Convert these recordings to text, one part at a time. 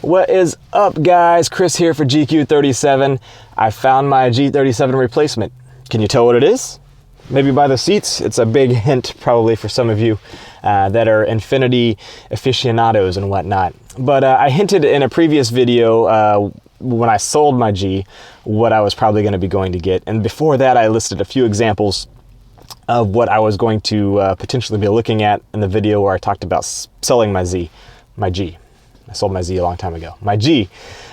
What is up, guys? Chris here for GQ37. I found my G37 replacement. Can you tell what it is? Maybe by the seats. It's a big hint probably for some of you that are Infiniti aficionados and whatnot. But I hinted in a previous video when I sold my G what I was probably going to be going to get. And before that, I listed a few examples of what I was going to potentially be looking at in the video where I talked about selling my G. I sold my Z a long time ago. My G.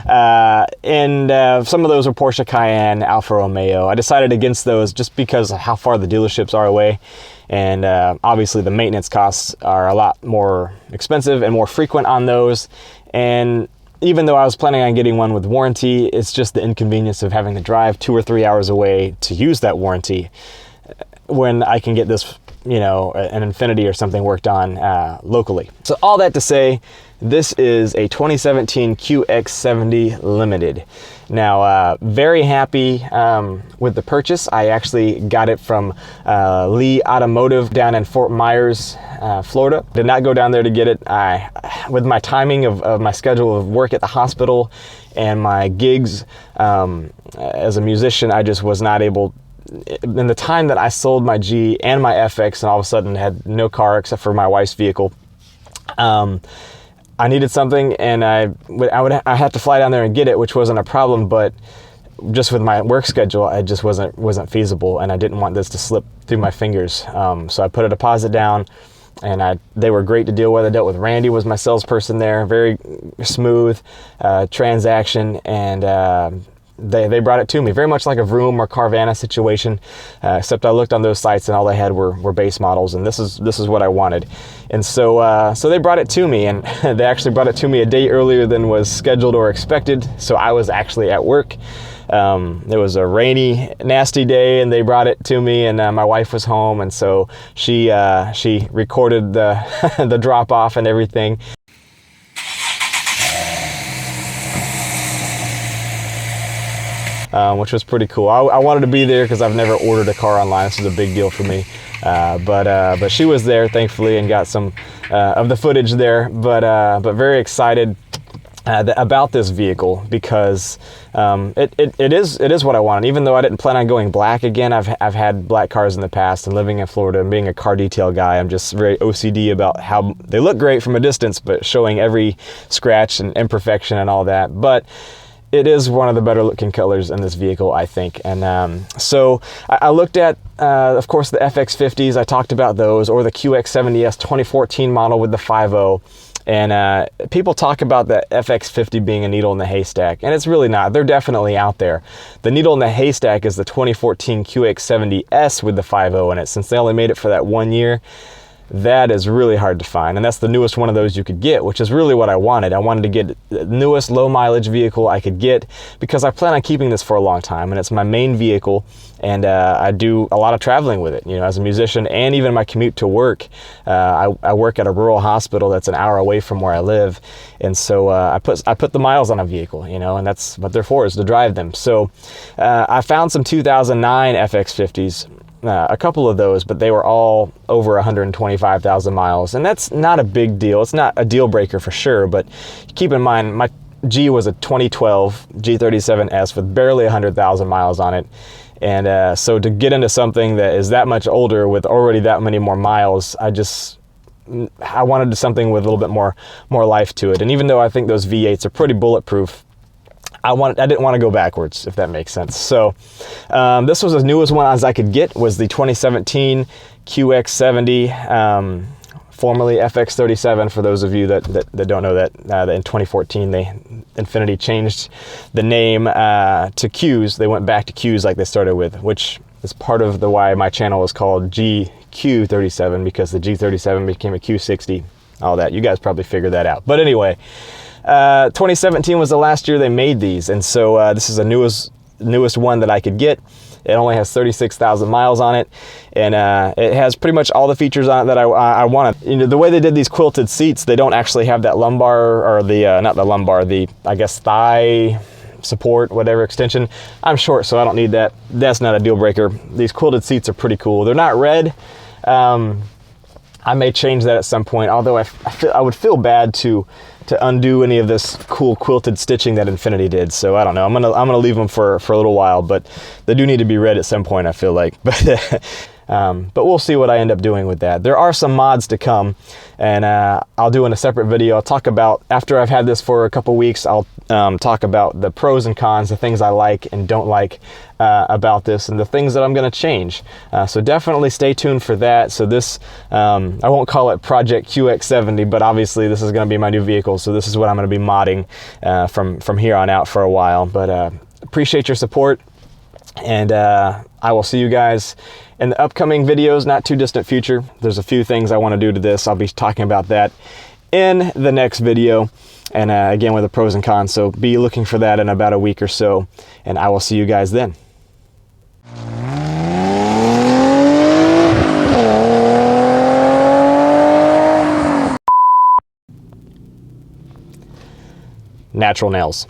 And some of those were Porsche Cayenne, Alfa Romeo. I decided against those just because of how far the dealerships are away. And obviously the maintenance costs are a lot more expensive and more frequent on those. And even though I was planning on getting one with warranty, it's just the inconvenience of having to drive 2 or 3 hours away to use that warranty when I can get this, you know, an Infiniti or something worked on locally. So all that to say, this is a 2017 QX70 Limited. Now, very happy with the purchase. I actually got it from Lee Automotive down in Fort Myers, Florida. Did not go down there to get it. With my timing of my schedule of work at the hospital and my gigs as a musician, I just was not able. In the time that I sold my G and my FX and all of a sudden had no car except for my wife's vehicle, I needed something, and I had to fly down there and get it, which wasn't a problem, but just with my work schedule, it just wasn't feasible, and I didn't want this to slip through my fingers. So I put a deposit down, and they were great to deal with. I dealt with Randy, was my salesperson there, very smooth transaction, and they brought it to me, very much like a Vroom or Carvana situation, except I looked on those sites and all they had were base models, and this is what I wanted. And so they brought it to me, and they actually brought it to me a day earlier than was scheduled or expected, so I was actually at work. It was a rainy, nasty day, and they brought it to me, and my wife was home, and so she recorded the the drop-off and everything. Which was pretty cool. I wanted to be there because I've never ordered a car online. This is a big deal for me. But she was there, thankfully, and got some of the footage there. But very excited about this vehicle because it is what I wanted. Even though I didn't plan on going black again, I've had black cars in the past, and living in Florida and being a car detail guy, I'm just very OCD about how they look great from a distance, but showing every scratch and imperfection and all that. But it is one of the better looking colors in this vehicle, I think. And so I looked at, of course, the FX50s. I talked about those, or the QX70S 2014 model with the 5.0. And people talk about the FX50 being a needle in the haystack, and it's really not. They're definitely out there. The needle in the haystack is the 2014 QX70S with the 5.0 in it. Since they only made it for that 1 year, that is really hard to find, and that's the newest one of those you could get, which is really what I wanted. I wanted to get the newest low mileage vehicle I could get because I plan on keeping this for a long time, and it's my main vehicle, and I do a lot of traveling with it, you know, as a musician, and even my commute to work. I work at a rural hospital that's an hour away from where I live, and so I put the miles on a vehicle, you know, and that's what they're for, is to drive them. So I found some 2009 FX50s. A couple of those, but they were all over 125,000 miles, and that's not a big deal. It's not a deal breaker for sure, but keep in mind my G was a 2012 G37S with barely 100,000 miles on it, and so to get into something that is that much older with already that many more miles, I wanted something with a little bit more life to it. And even though I think those V8s are pretty bulletproof, I didn't want to go backwards, if that makes sense. So this was as newest one as I could get, was the 2017 QX70, formerly FX37, for those of you that don't know that. In 2014, Infiniti changed the name to Qs. They went back to Qs like they started with, which is part of why my channel is called GQ37, because the G37 became a Q60, all that. You guys probably figured that out. But anyway, 2017 was the last year they made these, and so this is the newest one that I could get. It only has 36,000 miles on it, and it has pretty much all the features on it that I wanted. You know, the way they did these quilted seats, they don't actually have that lumbar, or the not the lumbar, the, I guess, thigh support, whatever extension. I'm short, so I don't need that. That's not a deal breaker. These quilted seats are pretty cool. They're not red. I may change that at some point, although I would feel bad to undo any of this cool quilted stitching that Infinity did. So I don't know. I'm gonna leave them for a little while, but they do need to be read at some point, I feel like. But we'll see what I end up doing with that. There are some mods to come, and I'll do in a separate video. I'll talk about, after I've had this for a couple weeks, I'll talk about the pros and cons, the things I like and don't like about this, and the things that I'm going to change. So definitely stay tuned for that. So this, I won't call it Project QX70, but obviously this is going to be my new vehicle. So this is what I'm going to be modding from here on out for a while. But appreciate your support, and I will see you guys in the upcoming videos, not too distant future. There's a few things I want to do to this. I'll be talking about that in the next video, and again with the pros and cons. So be looking for that in about a week or so, and I will see you guys then. Natural nails.